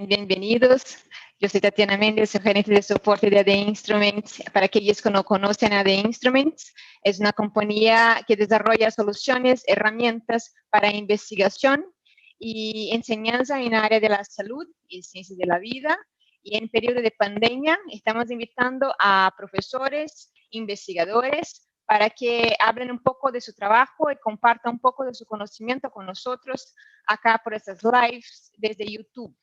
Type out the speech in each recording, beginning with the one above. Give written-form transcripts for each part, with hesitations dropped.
bienvenidos. Yo soy Tatiana Méndez, soy gerente de soporte de AD Instruments. Para aquellos que no conocen AD Instruments, es una compañía que desarrolla soluciones, herramientas para investigación y enseñanza en el área de la salud y ciencias de la vida. Y en periodo de pandemia estamos invitando a profesores, investigadores, para que hablen un poco de su trabajo y compartan un poco de su conocimiento con nosotros acá por estas lives desde YouTube.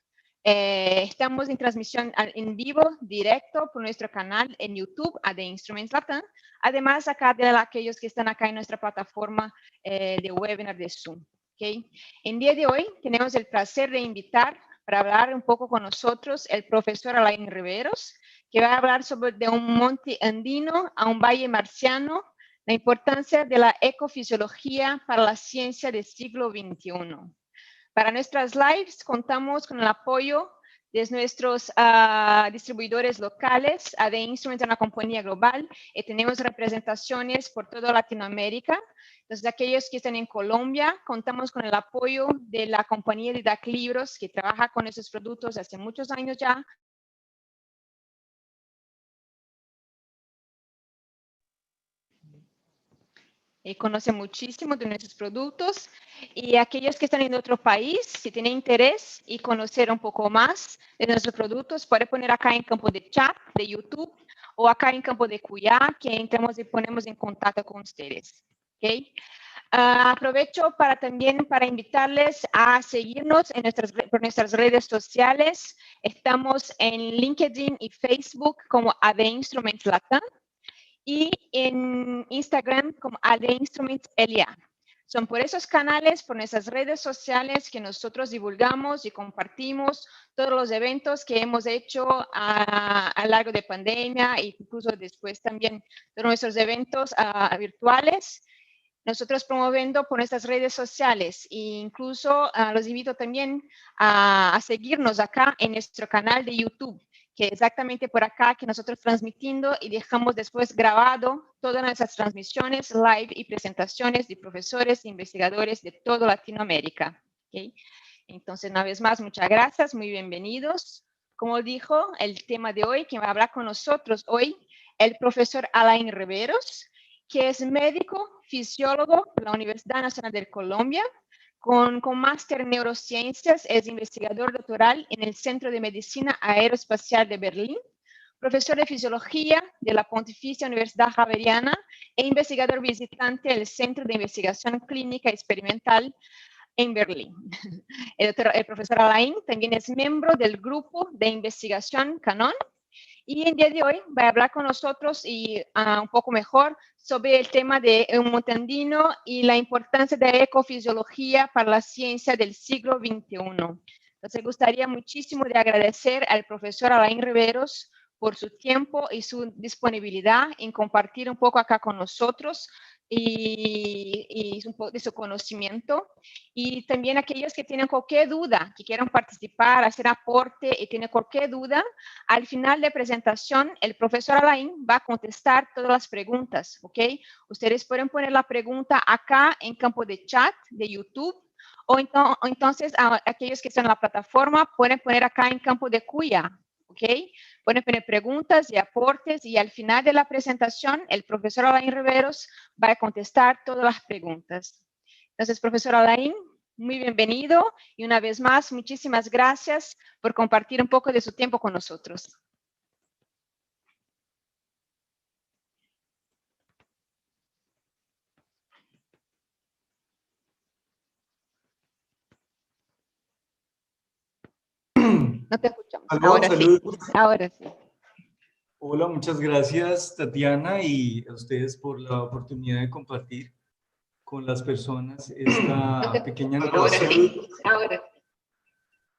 Estamos en transmisión en vivo, directo, por nuestro canal en YouTube, AD Instruments Latam. Además, acá de aquellos que están acá en nuestra plataforma de webinar de Zoom. ¿Okay? En día de hoy tenemos el placer de invitar para hablar un poco con nosotros el profesor Alain Riveros, que va a hablar sobre de un monte andino a un valle marciano, la importancia de la ecofisiología para la ciencia del siglo XXI. Para nuestras lives contamos con el apoyo de nuestros distribuidores locales. AD Instruments es una compañía global y tenemos representaciones por toda Latinoamérica. Entonces, aquellos que están en Colombia, contamos con el apoyo de la compañía de DAC Libros, que trabaja con esos productos hace muchos años ya. Y conoce muchísimo de nuestros productos. Y aquellos que están en otro país, si tienen interés y conocer un poco más de nuestros productos, puede poner acá en campo de chat de YouTube o acá en campo de QA, que entramos y ponemos en contacto con ustedes. ¿Okay? Aprovecho también para invitarles a seguirnos por nuestras redes sociales. Estamos en LinkedIn y Facebook como AD Instruments Latam. Y en Instagram como AD Instruments LA. Son por esos canales, por nuestras redes sociales que nosotros divulgamos y compartimos todos los eventos que hemos hecho a lo largo de pandemia e incluso después también de nuestros eventos virtuales. Nosotros promoviendo por nuestras redes sociales e incluso los invito también a seguirnos acá en nuestro canal de YouTube, que exactamente por acá que nosotros transmitiendo y dejamos después grabado todas nuestras transmisiones, live y presentaciones de profesores e investigadores de toda Latinoamérica. ¿Okay? Entonces, una vez más, muchas gracias, muy bienvenidos. Como dijo, el tema de hoy, quien va a hablar con nosotros hoy, el profesor Alain Riveros, que es médico, fisiólogo de la Universidad Nacional de Colombia, con máster en neurociencias, es investigador doctoral en el Centro de Medicina Aeroespacial de Berlín, profesor de fisiología de la Pontificia Universidad Javeriana e investigador visitante del Centro de Investigación Clínica Experimental en Berlín. El profesor Alain también es miembro del grupo de investigación Canon y el día de hoy va a hablar con nosotros y un poco mejor sobre el tema de un monte andino y la importancia de la ecofisiología para la ciencia del siglo XXI. Entonces, gustaría muchísimo de agradecer al profesor Alain Riveros por su tiempo y su disponibilidad en compartir un poco acá con nosotros y un poco de su conocimiento. Y también aquellos que tienen cualquier duda, que quieran participar, hacer aporte y tienen cualquier duda, al final de la presentación, el profesor Alain va a contestar todas las preguntas, ¿ok? Ustedes pueden poner la pregunta acá en campo de chat de YouTube, o entonces aquellos que están en la plataforma pueden poner acá en campo de QA, ¿ok? Pueden poner preguntas y aportes y al final de la presentación, el profesor Alain Riveros va a contestar todas las preguntas. Entonces, profesor Alain, muy bienvenido y una vez más, muchísimas gracias por compartir un poco de su tiempo con nosotros. No te escuchamos. Aló, saludos. Sí. Ahora sí. Hola, muchas gracias, Tatiana, y a ustedes por la oportunidad de compartir con las personas esta pequeña narración. Ahora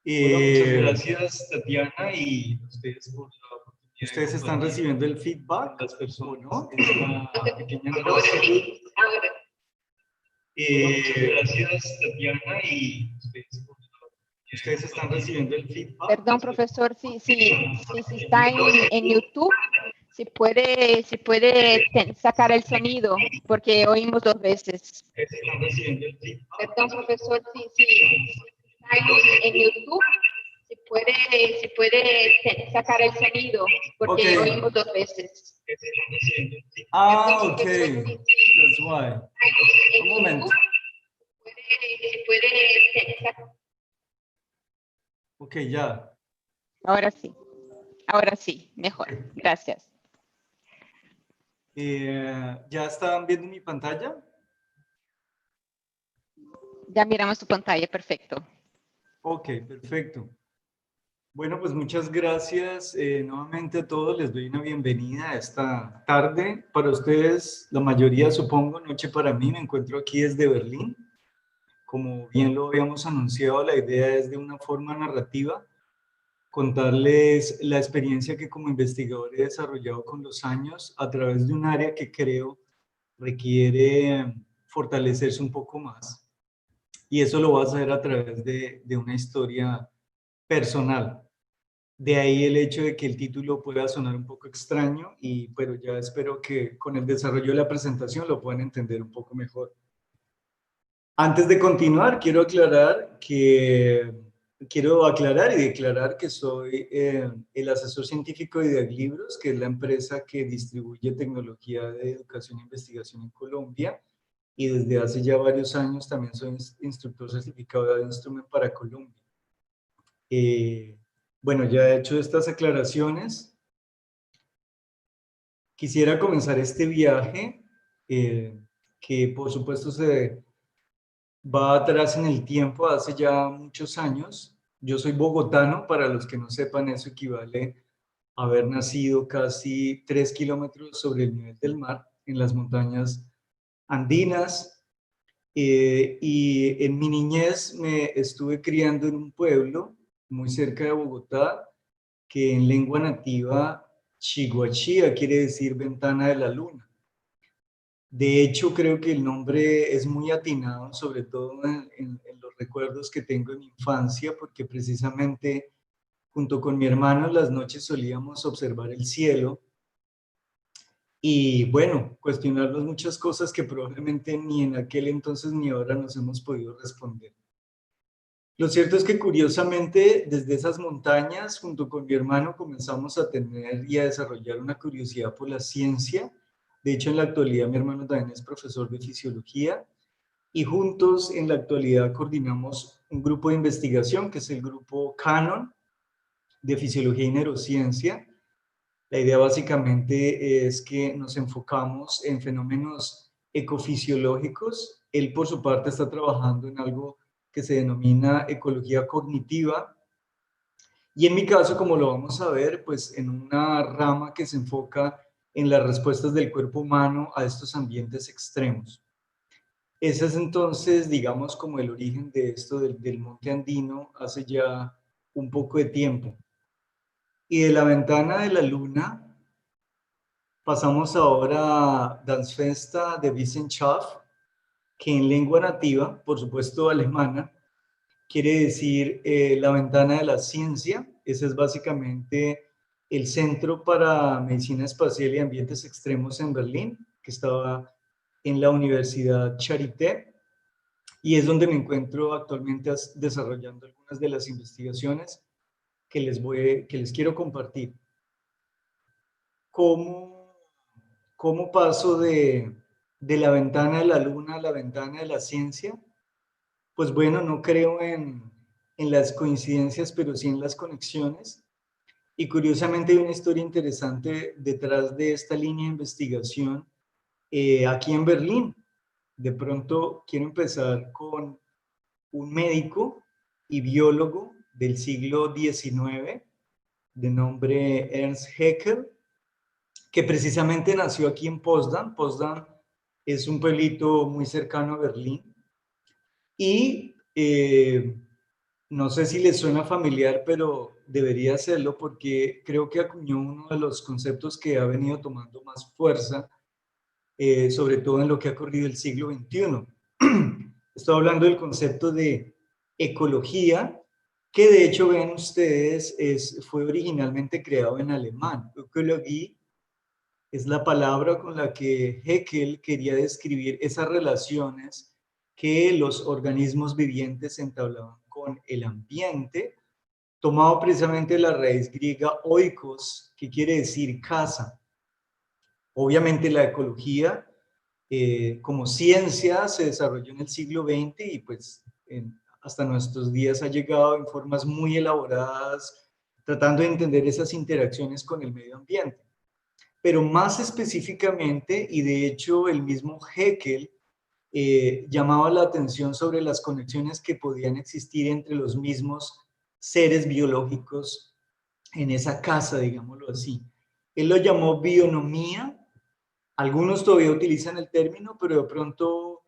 sí. Hola, muchas gracias, Tatiana, y a ustedes por la oportunidad. ¿Ustedes están recibiendo el feedback? Las personas, ¿no? Esta pequeña narración. Ahora Hola, muchas gracias, Tatiana, y a ustedes por ¿Ustedes están recibiendo el feedback? Perdón, profesor, si está en YouTube, si puede sacar el sonido, porque oímos dos veces. ¿Ustedes están recibiendo el feedback? Perdón, profesor, si está en YouTube, Si puede sacar el sonido, porque oímos dos veces. Ah, ok. That's why. Un momento. Ok, ya. Ahora sí, mejor. Gracias. ¿Ya están viendo mi pantalla? Ya miramos tu pantalla, perfecto. Ok, perfecto. Bueno, pues muchas gracias nuevamente a todos. Les doy una bienvenida esta tarde. Para ustedes, la mayoría supongo, noche para mí. Me encuentro aquí desde Berlín. Como bien lo habíamos anunciado, la idea es de una forma narrativa contarles la experiencia que como investigador he desarrollado con los años a través de un área que creo requiere fortalecerse un poco más. Y eso lo vas a hacer a través de una historia personal. De ahí el hecho de que el título pueda sonar un poco extraño, pero ya espero que con el desarrollo de la presentación lo puedan entender un poco mejor. Antes de continuar, quiero aclarar y declarar que soy el asesor científico de Diaglibros, que es la empresa que distribuye tecnología de educación e investigación en Colombia, y desde hace ya varios años también soy instructor certificado de Instrument para Colombia. Bueno, ya he hecho estas aclaraciones. Quisiera comenzar este viaje, que por supuesto se va atrás en el tiempo, hace ya muchos años. Yo soy bogotano, para los que no sepan, eso equivale a haber nacido casi 3 kilómetros sobre el nivel del mar, en las montañas andinas. Y en mi niñez me estuve criando en un pueblo muy cerca de Bogotá, que en lengua nativa, Chiguachía quiere decir ventana de la luna. De hecho, creo que el nombre es muy atinado, sobre todo en los recuerdos que tengo de mi infancia, porque precisamente junto con mi hermano las noches solíamos observar el cielo y, bueno, cuestionarnos muchas cosas que probablemente ni en aquel entonces ni ahora nos hemos podido responder. Lo cierto es que curiosamente desde esas montañas, junto con mi hermano, comenzamos a tener y a desarrollar una curiosidad por la ciencia. De hecho, en la actualidad mi hermano también es profesor de fisiología y juntos en la actualidad coordinamos un grupo de investigación que es el grupo Canon de Fisiología y Neurociencia. La idea básicamente es que nos enfocamos en fenómenos ecofisiológicos. Él por su parte está trabajando en algo que se denomina ecología cognitiva. Y en mi caso, como lo vamos a ver, pues en una rama que se enfoca en las respuestas del cuerpo humano a estos ambientes extremos. Ese es entonces, digamos, como el origen de esto del monte andino hace ya un poco de tiempo. Y de la ventana de la luna pasamos ahora a Das Fenster de Wissenschaft, que en lengua nativa, por supuesto alemana, quiere decir la ventana de la ciencia. Ese es básicamente el Centro para Medicina Espacial y Ambientes Extremos en Berlín, que estaba en la Universidad Charité, y es donde me encuentro actualmente desarrollando algunas de las investigaciones que les quiero compartir. ¿Cómo paso de la ventana de la luna a la ventana de la ciencia? Pues bueno, no creo en las coincidencias, pero sí en las conexiones. Y curiosamente hay una historia interesante detrás de esta línea de investigación aquí en Berlín. De pronto quiero empezar con un médico y biólogo del siglo XIX de nombre Ernst Haeckel, que precisamente nació aquí en Potsdam. Potsdam es un pueblito muy cercano a Berlín. Y no sé si les suena familiar, pero debería hacerlo porque creo que acuñó uno de los conceptos que ha venido tomando más fuerza, sobre todo en lo que ha ocurrido el siglo XXI. Estoy hablando del concepto de ecología, que de hecho, vean ustedes, fue originalmente creado en alemán. Ökologie es la palabra con la que Haeckel quería describir esas relaciones que los organismos vivientes entablaban con el ambiente tomado precisamente la raíz griega oikos, que quiere decir casa. Obviamente la ecología como ciencia se desarrolló en el siglo XX y pues hasta nuestros días ha llegado en formas muy elaboradas, tratando de entender esas interacciones con el medio ambiente. Pero más específicamente, y de hecho el mismo Haeckel llamaba la atención sobre las conexiones que podían existir entre los mismos seres biológicos en esa casa, digámoslo así. Él lo llamó bionomía. Algunos todavía utilizan el término, pero de pronto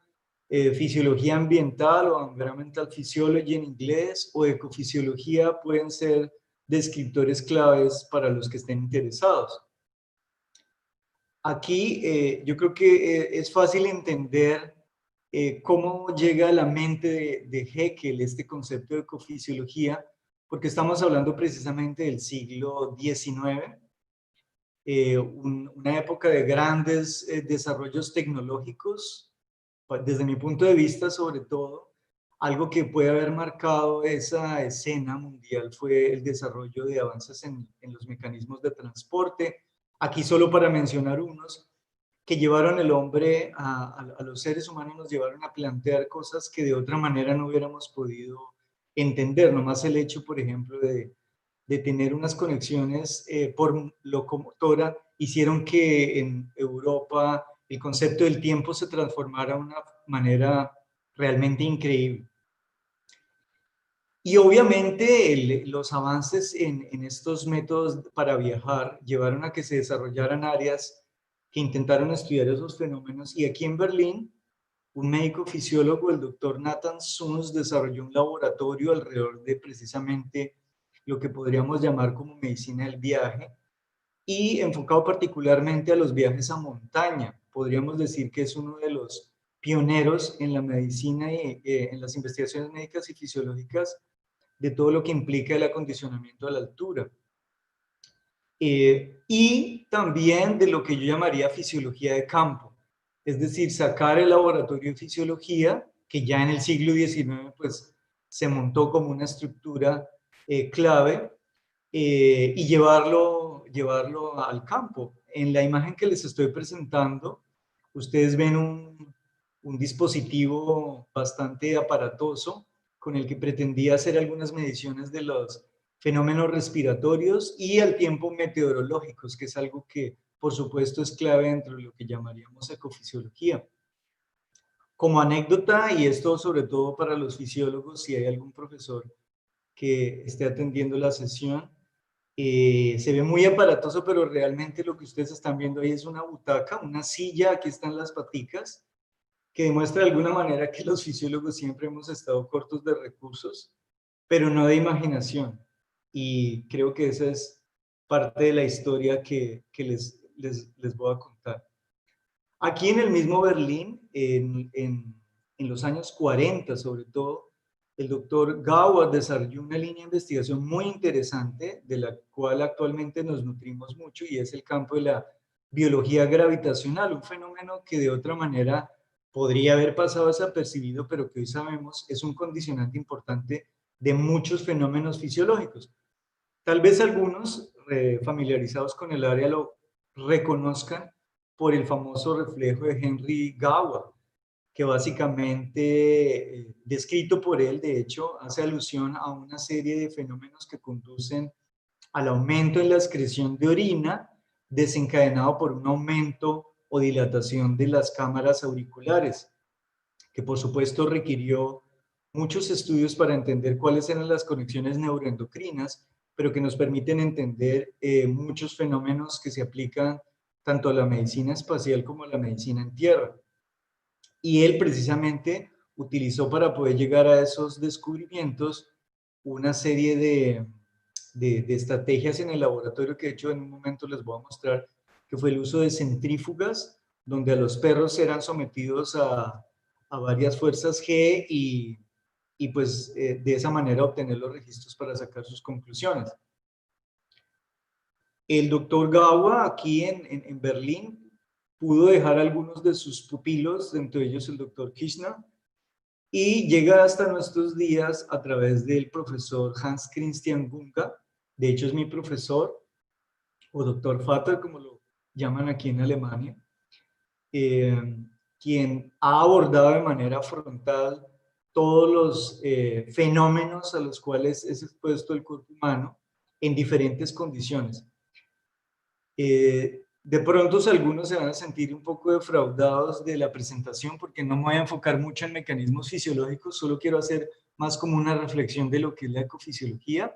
fisiología ambiental o environmental physiology en inglés o ecofisiología pueden ser descriptores claves para los que estén interesados. Aquí yo creo que es fácil entender cómo llega a la mente de Haeckel este concepto de ecofisiología, porque estamos hablando precisamente del siglo XIX, una época de grandes desarrollos tecnológicos, desde mi punto de vista sobre todo. Algo que puede haber marcado esa escena mundial fue el desarrollo de avances en los mecanismos de transporte. Aquí solo para mencionar unos que llevaron el hombre a los seres humanos, nos llevaron a plantear cosas que de otra manera no hubiéramos podido entender. Nomás el hecho, por ejemplo, de tener unas conexiones por locomotora hicieron que en Europa el concepto del tiempo se transformara de una manera realmente increíble. Y obviamente los avances en estos métodos para viajar llevaron a que se desarrollaran áreas que intentaron estudiar esos fenómenos. Y aquí en Berlín, un médico fisiólogo, el doctor Nathan Suns, desarrolló un laboratorio alrededor de precisamente lo que podríamos llamar como medicina del viaje, y enfocado particularmente a los viajes a montaña. Podríamos decir que es uno de los pioneros en la medicina y en las investigaciones médicas y fisiológicas de todo lo que implica el acondicionamiento a la altura. Y también de lo que yo llamaría fisiología de campo, es decir, sacar el laboratorio de fisiología, que ya en el siglo XIX pues, se montó como una estructura clave, y llevarlo al campo. En la imagen que les estoy presentando, ustedes ven un dispositivo bastante aparatoso con el que pretendía hacer algunas mediciones de los fenómenos respiratorios y al tiempo meteorológicos, que es algo que por supuesto es clave dentro de lo que llamaríamos ecofisiología. Como anécdota, y esto sobre todo para los fisiólogos, si hay algún profesor que esté atendiendo la sesión, se ve muy aparatoso, pero realmente lo que ustedes están viendo ahí es una butaca, una silla, aquí están las paticas, que demuestra de alguna manera que los fisiólogos siempre hemos estado cortos de recursos, pero no de imaginación. Y creo que esa es parte de la historia que les voy a contar. Aquí en el mismo Berlín, en los años 40 sobre todo, el doctor Gauer desarrolló una línea de investigación muy interesante, de la cual actualmente nos nutrimos mucho, y es el campo de la biología gravitacional, un fenómeno que de otra manera podría haber pasado desapercibido, pero que hoy sabemos es un condicionante importante de muchos fenómenos fisiológicos. Tal vez algunos familiarizados con el área lo reconozcan por el famoso reflejo de Henry Gauer, que básicamente, descrito por él, de hecho, hace alusión a una serie de fenómenos que conducen al aumento en la excreción de orina, desencadenado por un aumento o dilatación de las cámaras auriculares, que por supuesto requirió muchos estudios para entender cuáles eran las conexiones neuroendocrinas, pero que nos permiten entender muchos fenómenos que se aplican tanto a la medicina espacial como a la medicina en tierra. Y él precisamente utilizó para poder llegar a esos descubrimientos una serie de estrategias en el laboratorio que de hecho en un momento les voy a mostrar, que fue el uso de centrífugas, donde a los perros eran sometidos a varias fuerzas G y pues de esa manera obtener los registros para sacar sus conclusiones. El doctor Gawa aquí en Berlín pudo dejar algunos de sus pupilos, entre ellos el doctor Kirchner, y llega hasta nuestros días a través del profesor Hans Christian Gunga. De hecho es mi profesor, o doctor Vater, como lo llaman aquí en Alemania, quien ha abordado de manera frontal todos los fenómenos a los cuales es expuesto el cuerpo humano en diferentes condiciones. De pronto algunos se van a sentir un poco defraudados de la presentación porque no me voy a enfocar mucho en mecanismos fisiológicos, solo quiero hacer más como una reflexión de lo que es la ecofisiología.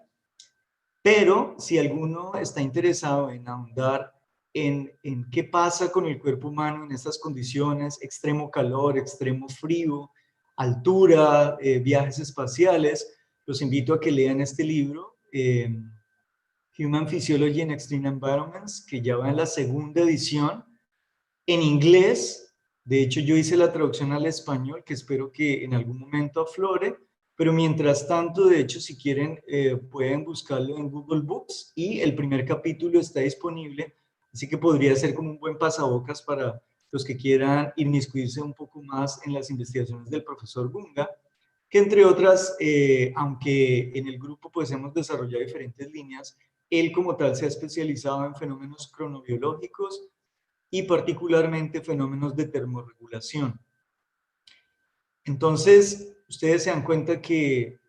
Pero si alguno está interesado en ahondar en qué pasa con el cuerpo humano en estas condiciones, extremo calor, extremo frío, altura, viajes espaciales, los invito a que lean este libro, Human Physiology in Extreme Environments, que ya va en la segunda edición, en inglés. De hecho, yo hice la traducción al español, que espero que en algún momento aflore, pero mientras tanto, de hecho, si quieren, pueden buscarlo en Google Books y el primer capítulo está disponible, así que podría ser como un buen pasabocas para los que quieran inmiscuirse un poco más en las investigaciones del profesor Gunga, que entre otras, aunque en el grupo pues hemos desarrollado diferentes líneas, él como tal se ha especializado en fenómenos cronobiológicos y particularmente fenómenos de termorregulación. Entonces, ustedes se dan cuenta que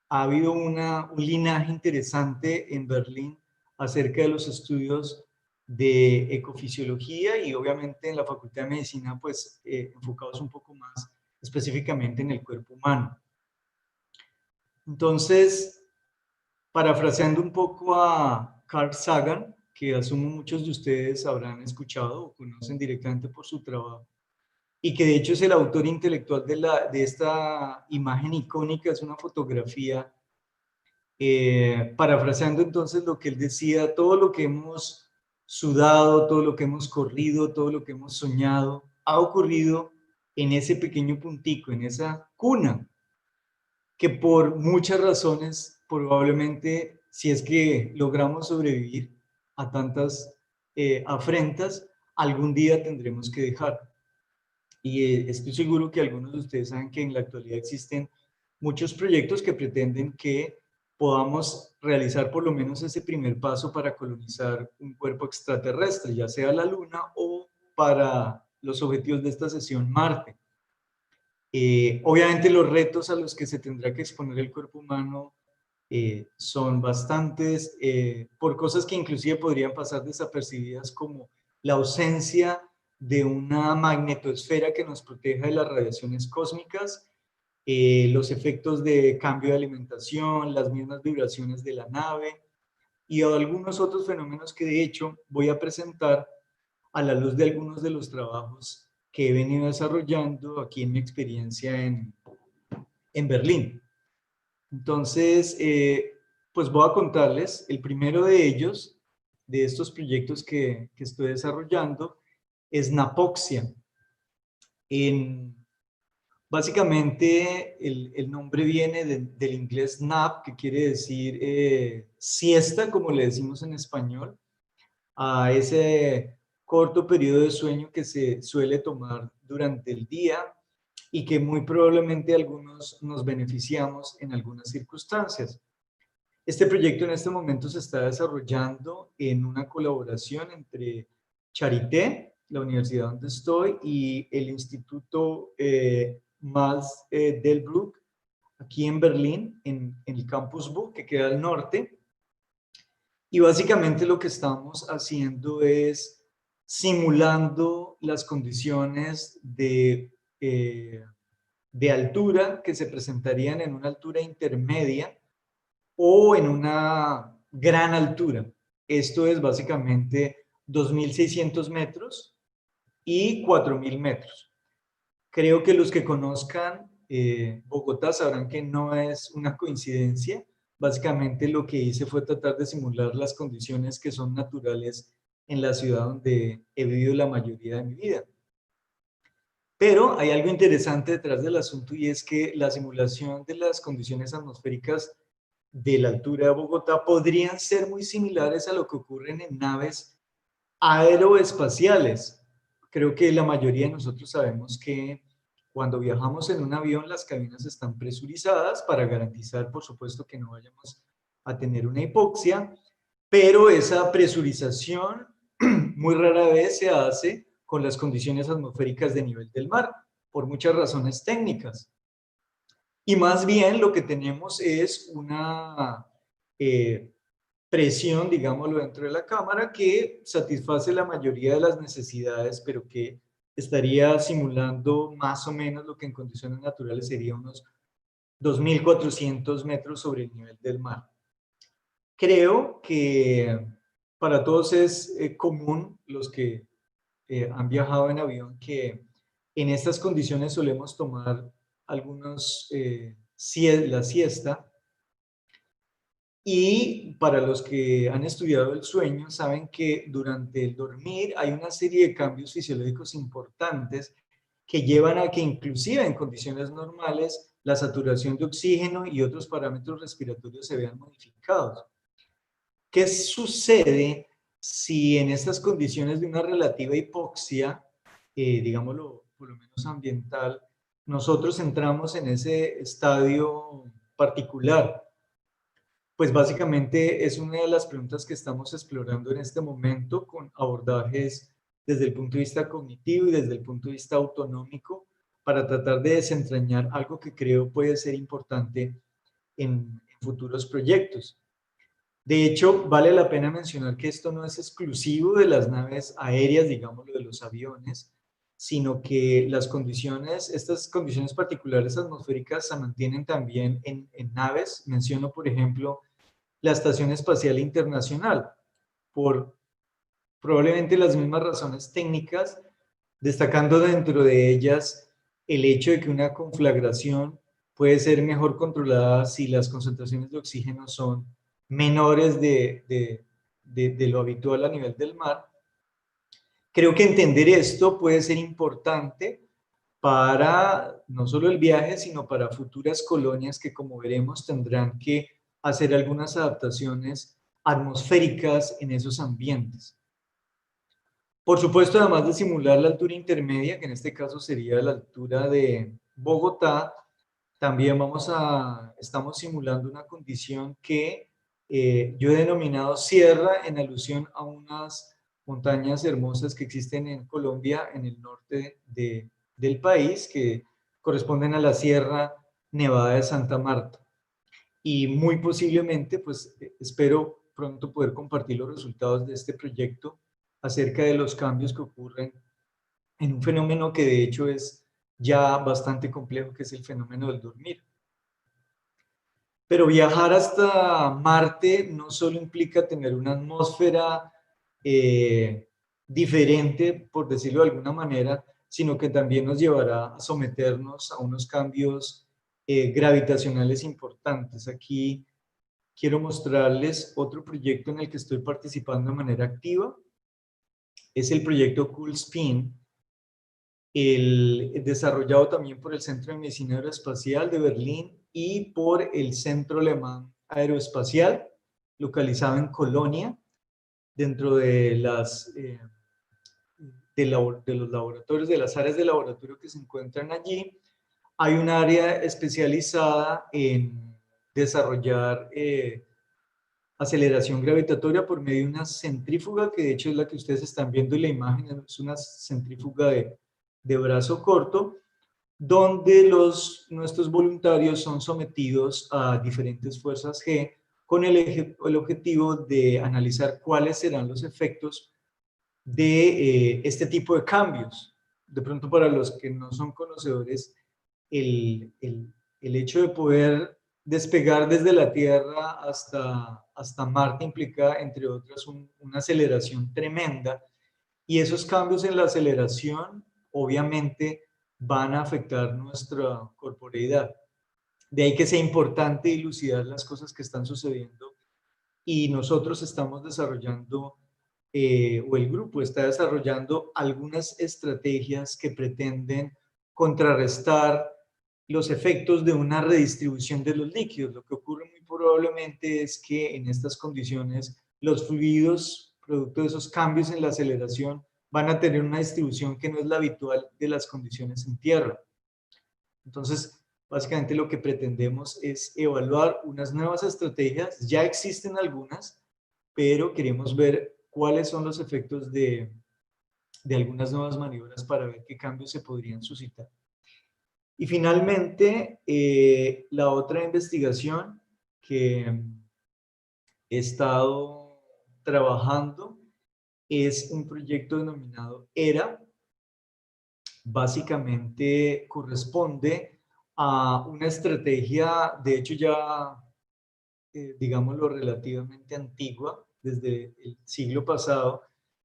ha habido un linaje interesante en Berlín acerca de los estudios de ecofisiología y obviamente en la Facultad de Medicina, pues enfocados un poco más específicamente en el cuerpo humano. Entonces, parafraseando un poco a Carl Sagan, que asumo muchos de ustedes habrán escuchado o conocen directamente por su trabajo, y que de hecho es el autor intelectual de esta imagen icónica, es una fotografía, parafraseando entonces lo que él decía, todo lo que hemos sudado, todo lo que hemos corrido, todo lo que hemos soñado, ha ocurrido en ese pequeño puntico, en esa cuna, que por muchas razones, probablemente, si es que logramos sobrevivir a tantas afrentas, algún día tendremos que dejar. Y estoy seguro que algunos de ustedes saben que en la actualidad existen muchos proyectos que pretenden que podamos realizar por lo menos ese primer paso para colonizar un cuerpo extraterrestre, ya sea la Luna o para los objetivos de esta sesión Marte. Obviamente los retos a los que se tendrá que exponer el cuerpo humano son bastantes, por cosas que inclusive podrían pasar desapercibidas, como la ausencia de una magnetosfera que nos proteja de las radiaciones cósmicas, los efectos de cambio de alimentación, las mismas vibraciones de la nave y algunos otros fenómenos que de hecho voy a presentar a la luz de algunos de los trabajos que he venido desarrollando aquí en mi experiencia en Berlín. Entonces, pues voy a contarles el primero de ellos, de estos proyectos que estoy desarrollando, es Napoxia. Básicamente, el nombre viene del inglés nap, que quiere decir siesta, como le decimos en español, a ese corto periodo de sueño que se suele tomar durante el día y que muy probablemente algunos nos beneficiamos en algunas circunstancias. Este proyecto en este momento se está desarrollando en una colaboración entre Charité, la universidad donde estoy, y el Instituto Max Delbrück, aquí en Berlín, en el Campus BU, que queda al norte. Y básicamente lo que estamos haciendo es simulando las condiciones de altura que se presentarían en una altura intermedia o en una gran altura. Esto es básicamente 2.600 metros y 4.000 metros. Creo que los que conozcan Bogotá sabrán que no es una coincidencia. Básicamente lo que hice fue tratar de simular las condiciones que son naturales en la ciudad donde he vivido la mayoría de mi vida. Pero hay algo interesante detrás del asunto y es que la simulación de las condiciones atmosféricas de la altura de Bogotá podrían ser muy similares a lo que ocurren en naves aeroespaciales. Creo que la mayoría de nosotros sabemos que Cuando viajamos en un avión, las cabinas están presurizadas para garantizar, por supuesto, que no vayamos a tener una hipoxia, pero esa presurización muy rara vez se hace con las condiciones atmosféricas de nivel del mar, por muchas razones técnicas. Y más bien lo que tenemos es una presión, digámoslo, dentro de la cámara que satisface la mayoría de las necesidades, pero que estaría simulando más o menos lo que en condiciones naturales sería unos 2.400 metros sobre el nivel del mar. Creo que para todos es común, los que han viajado en avión, que en estas condiciones solemos tomar algunos, la siesta. Y para los que han estudiado el sueño, saben que durante el dormir hay una serie de cambios fisiológicos importantes que llevan a que inclusive en condiciones normales la saturación de oxígeno y otros parámetros respiratorios se vean modificados. ¿Qué sucede si en estas condiciones de una relativa hipoxia, digámoslo por lo menos ambiental, nosotros entramos en ese estadio particular? Pues básicamente es una de las preguntas que estamos explorando en este momento con abordajes desde el punto de vista cognitivo y desde el punto de vista autonómico para tratar de desentrañar algo que creo puede ser importante en futuros proyectos. De hecho, vale la pena mencionar que esto no es exclusivo de las naves aéreas, digámoslo, de los aviones, sino que estas condiciones particulares atmosféricas se mantienen también en naves. Menciono, por ejemplo, la Estación Espacial Internacional, por probablemente las mismas razones técnicas, destacando dentro de ellas el hecho de que una conflagración puede ser mejor controlada si las concentraciones de oxígeno son menores de lo habitual a nivel del mar. Creo que entender esto puede ser importante para no solo el viaje, sino para futuras colonias que, como veremos, tendrán que hacer algunas adaptaciones atmosféricas en esos ambientes. Por supuesto, además de simular la altura intermedia, que en este caso sería la altura de Bogotá, también estamos simulando una condición que yo he denominado sierra en alusión a unas montañas hermosas que existen en Colombia, en el norte del país, que corresponden a la Sierra Nevada de Santa Marta. Y muy posiblemente, pues espero pronto poder compartir los resultados de este proyecto acerca de los cambios que ocurren en un fenómeno que de hecho es ya bastante complejo, que es el fenómeno del dormir. Pero viajar hasta Marte no solo implica tener una atmósfera diferente, por decirlo de alguna manera, sino que también nos llevará a someternos a unos cambios gravitacionales importantes. Aquí quiero mostrarles otro proyecto en el que estoy participando de manera activa. Es el proyecto Cool Spin, desarrollado también por el Centro de Medicina Aeroespacial de Berlín y por el Centro Alemán Aeroespacial, localizado en Colonia, dentro de los laboratorios, de las áreas de laboratorio que se encuentran allí. Hay un área especializada en desarrollar aceleración gravitatoria por medio de una centrífuga, que de hecho es la que ustedes están viendo en la imagen, es una centrífuga de brazo corto, donde nuestros voluntarios son sometidos a diferentes fuerzas G con el objetivo de analizar cuáles serán los efectos de este tipo de cambios. De pronto, para los que no son conocedores, el hecho de poder despegar desde la Tierra hasta Marte implica, entre otras, una aceleración tremenda, y esos cambios en la aceleración obviamente van a afectar nuestra corporeidad. De ahí que sea importante dilucidar las cosas que están sucediendo, y nosotros estamos desarrollando, o el grupo está desarrollando algunas estrategias que pretenden contrarrestar los efectos de una redistribución de los líquidos. Lo que ocurre muy probablemente es que en estas condiciones los fluidos, producto de esos cambios en la aceleración, van a tener una distribución que no es la habitual de las condiciones en tierra. Entonces, básicamente lo que pretendemos es evaluar unas nuevas estrategias. Ya existen algunas, pero queremos ver cuáles son los efectos de algunas nuevas maniobras para ver qué cambios se podrían suscitar. Y finalmente, la otra investigación que he estado trabajando es un proyecto denominado ERA. Básicamente corresponde a una estrategia, de hecho ya, digámoslo, relativamente antigua, desde el siglo pasado,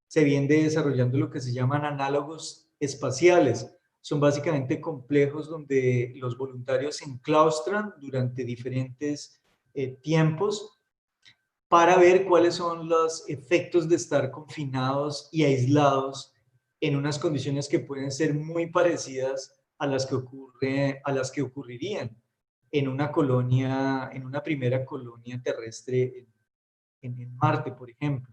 se viene desarrollando lo que se llaman análogos espaciales. Son básicamente complejos donde los voluntarios se enclaustran durante diferentes tiempos para ver cuáles son los efectos de estar confinados y aislados en unas condiciones que pueden ser muy parecidas a las que ocurrirían en una colonia, en una primera colonia terrestre en Marte, por ejemplo.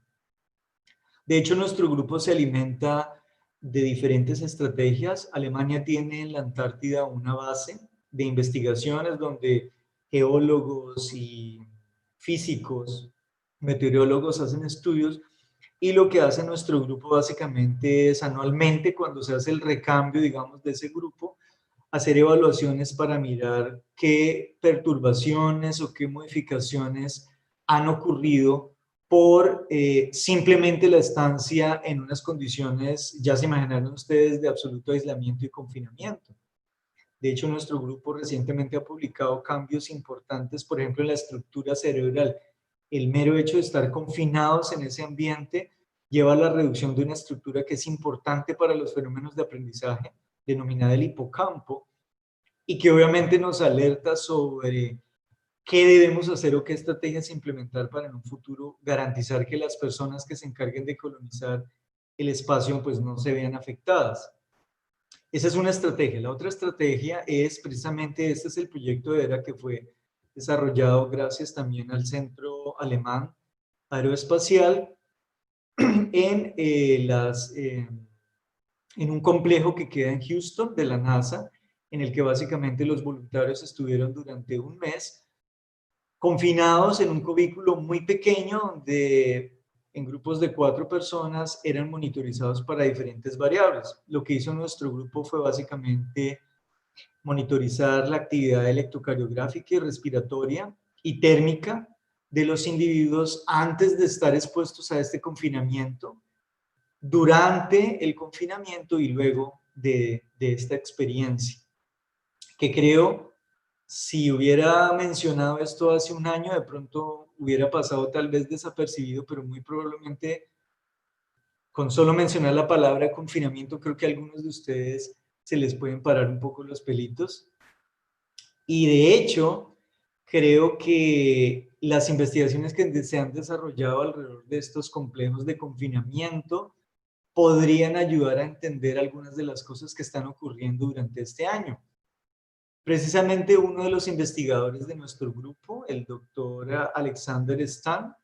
De hecho, nuestro grupo se alimenta de diferentes estrategias. Alemania tiene en la Antártida una base de investigaciones donde geólogos y físicos, meteorólogos hacen estudios, y lo que hace nuestro grupo básicamente es anualmente, cuando se hace el recambio, digamos, de ese grupo, hacer evaluaciones para mirar qué perturbaciones o qué modificaciones han ocurrido por simplemente la estancia en unas condiciones, ya se imaginaron ustedes, de absoluto aislamiento y confinamiento. De hecho, nuestro grupo recientemente ha publicado cambios importantes, por ejemplo, en la estructura cerebral. El mero hecho de estar confinados en ese ambiente lleva a la reducción de una estructura que es importante para los fenómenos de aprendizaje, denominada el hipocampo, y que obviamente nos alerta sobre qué debemos hacer o qué estrategias implementar para en un futuro garantizar que las personas que se encarguen de colonizar el espacio pues no se vean afectadas. Esa es una estrategia. La otra estrategia es precisamente, este es el proyecto de ERA que fue desarrollado gracias también al Centro Alemán Aeroespacial en, en un complejo que queda en Houston de la NASA, en el que básicamente los voluntarios estuvieron durante un mes confinados en un cubículo muy pequeño donde en grupos de 4 personas eran monitorizados para diferentes variables. Lo que hizo nuestro grupo fue básicamente monitorizar la actividad electrocardiográfica y respiratoria y térmica de los individuos antes de estar expuestos a este confinamiento, durante el confinamiento y luego de esta experiencia, que creo, si hubiera mencionado esto hace un año, de pronto hubiera pasado tal vez desapercibido, pero muy probablemente con solo mencionar la palabra confinamiento, creo que a algunos de ustedes se les pueden parar un poco los pelitos. Y de hecho, creo que las investigaciones que se han desarrollado alrededor de estos complejos de confinamiento podrían ayudar a entender algunas de las cosas que están ocurriendo durante este año. Precisamente uno de los investigadores de nuestro grupo, el doctor Alexander Stan,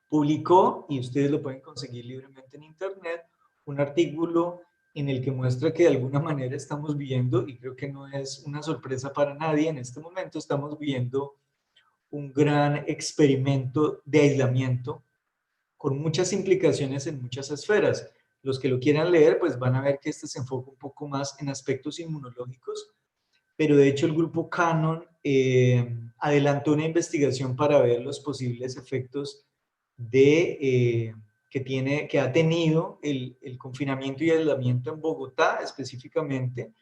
publicó, y ustedes lo pueden conseguir libremente en internet, un artículo en el que muestra que de alguna manera estamos viendo, y creo que no es una sorpresa para nadie en este momento, estamos viendo un gran experimento de aislamiento con muchas implicaciones en muchas esferas. Los que lo quieran leer, pues van a ver que este se enfoca un poco más en aspectos inmunológicos, pero de hecho el grupo Canon adelantó una investigación para ver los posibles efectos que ha tenido el confinamiento y aislamiento en Bogotá, específicamente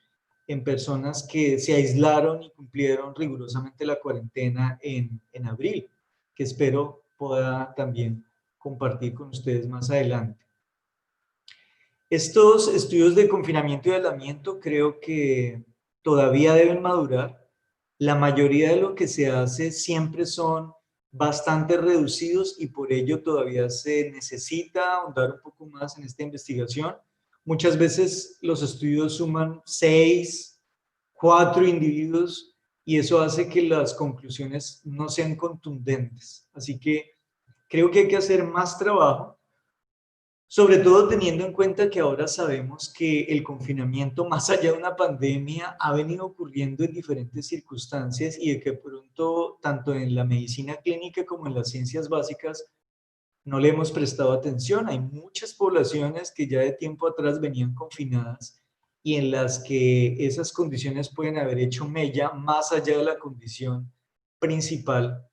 en personas que se aislaron y cumplieron rigurosamente la cuarentena en abril, que espero pueda también compartir con ustedes más adelante. Estos estudios de confinamiento y aislamiento creo que todavía deben madurar. La mayoría de lo que se hace siempre son bastante reducidos y por ello todavía se necesita ahondar un poco más en esta investigación. Muchas veces los estudios suman 6, 4 individuos y eso hace que las conclusiones no sean contundentes. Así que creo que hay que hacer más trabajo, Sobre todo teniendo en cuenta que ahora sabemos que el confinamiento, más allá de una pandemia, ha venido ocurriendo en diferentes circunstancias y de que pronto, tanto en la medicina clínica como en las ciencias básicas, no le hemos prestado atención. Hay muchas poblaciones que ya de tiempo atrás venían confinadas y en las que esas condiciones pueden haber hecho mella más allá de la condición principal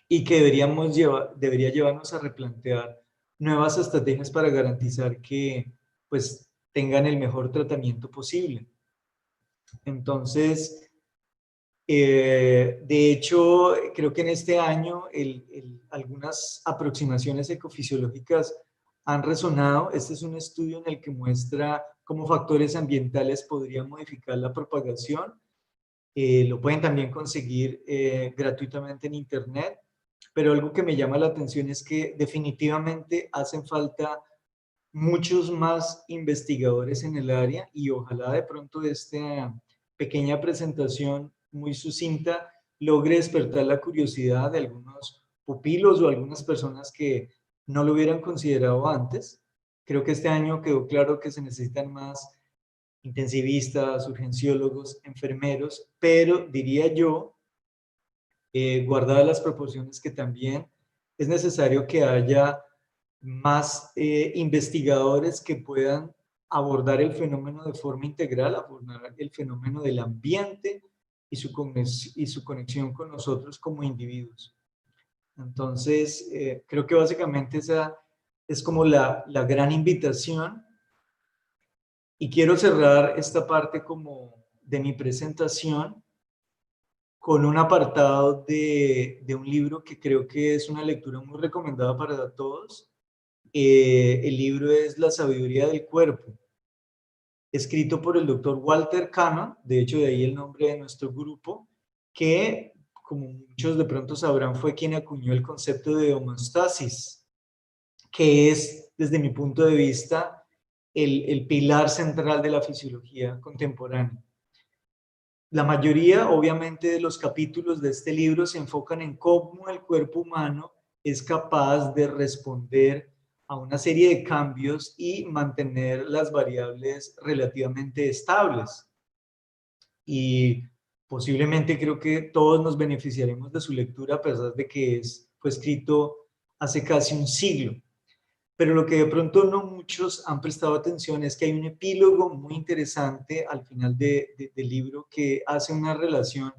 y que debería llevarnos a replantear nuevas estrategias para garantizar que pues tengan el mejor tratamiento posible. Entonces, de hecho, creo que en este año algunas aproximaciones ecofisiológicas han resonado. Este es un estudio en el que muestra cómo factores ambientales podrían modificar la propagación. Lo pueden también conseguir gratuitamente en internet, pero algo que me llama la atención es que definitivamente hacen falta muchos más investigadores en el área y ojalá de pronto esta pequeña presentación muy sucinta logre despertar la curiosidad de algunos pupilos o algunas personas que no lo hubieran considerado antes. Creo que este año quedó claro que se necesitan más intensivistas, urgenciólogos, enfermeros, pero diría yo, guardadas las proporciones, que también es necesario que haya más investigadores que puedan abordar el fenómeno de forma integral, abordar el fenómeno del ambiente y su conexión con nosotros como individuos. Entonces, creo que básicamente esa es como la gran invitación. Y quiero cerrar esta parte como de mi presentación con un apartado de un libro que creo que es una lectura muy recomendada para todos. El libro es La sabiduría del cuerpo, escrito por el doctor Walter Cannon, de hecho de ahí el nombre de nuestro grupo, que como muchos de pronto sabrán fue quien acuñó el concepto de homeostasis, que es desde mi punto de vista el pilar central de la fisiología contemporánea. La mayoría, obviamente, de los capítulos de este libro se enfocan en cómo el cuerpo humano es capaz de responder a una serie de cambios y mantener las variables relativamente estables. Y posiblemente creo que todos nos beneficiaremos de su lectura a pesar de que fue escrito hace casi un siglo. Pero lo que de pronto no muchos han prestado atención es que hay un epílogo muy interesante al final del libro que hace una relación,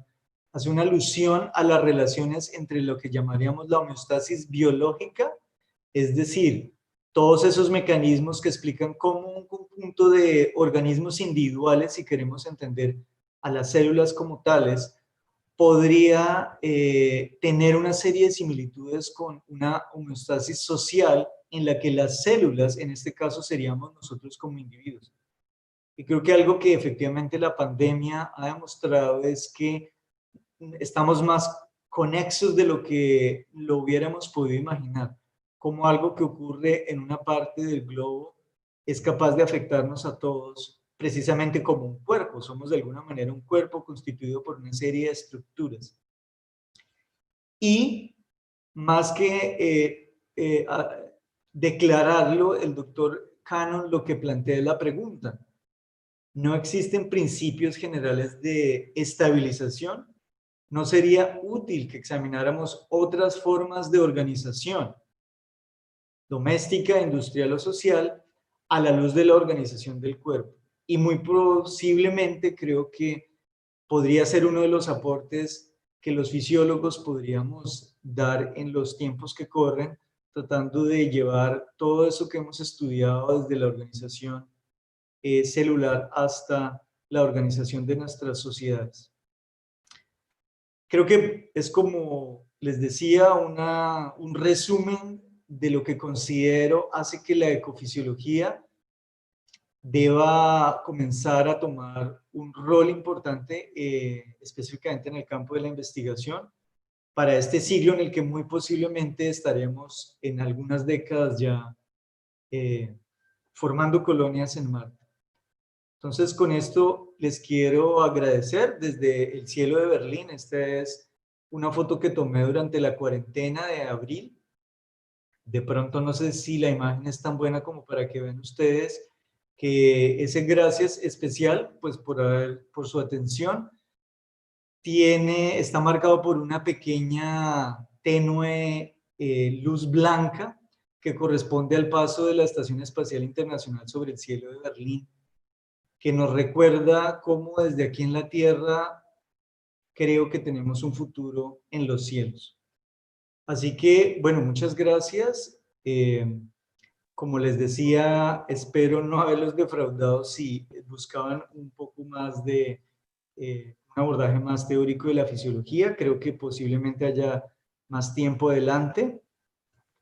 hace una alusión a las relaciones entre lo que llamaríamos la homeostasis biológica, es decir, todos esos mecanismos que explican cómo un conjunto de organismos individuales, si queremos entender a las células como tales, podría tener una serie de similitudes con una homeostasis social en la que las células, en este caso seríamos nosotros como individuos. Y creo que algo que efectivamente la pandemia ha demostrado es que estamos más conexos de lo que lo hubiéramos podido imaginar, como algo que ocurre en una parte del globo es capaz de afectarnos a todos, precisamente como un cuerpo. Somos de alguna manera un cuerpo constituido por una serie de estructuras. Y más que declararlo, el doctor Cannon lo que plantea es la pregunta: ¿no existen principios generales de estabilización? ¿No sería útil que examináramos otras formas de organización, doméstica, industrial o social, a la luz de la organización del cuerpo? Y muy posiblemente creo que podría ser uno de los aportes que los fisiólogos podríamos dar en los tiempos que corren, tratando de llevar todo eso que hemos estudiado desde la organización celular hasta la organización de nuestras sociedades. Creo que es, como les decía, un resumen de lo que considero hace que la ecofisiología deba comenzar a tomar un rol importante, específicamente en el campo de la investigación, para este siglo en el que muy posiblemente estaremos en algunas décadas ya formando colonias en Marte. Entonces, con esto les quiero agradecer desde el cielo de Berlín. Esta es una foto que tomé durante la cuarentena de abril. De pronto no sé si la imagen es tan buena como para que vean ustedes que ese gracias especial, pues por su atención, está marcado por una pequeña tenue luz blanca que corresponde al paso de la Estación Espacial Internacional sobre el cielo de Berlín, que nos recuerda cómo desde aquí en la Tierra creo que tenemos un futuro en los cielos. Así que, bueno, muchas gracias. Como les decía, espero no haberlos defraudado si buscaban un poco más de un abordaje más teórico de la fisiología. Creo que posiblemente haya más tiempo adelante.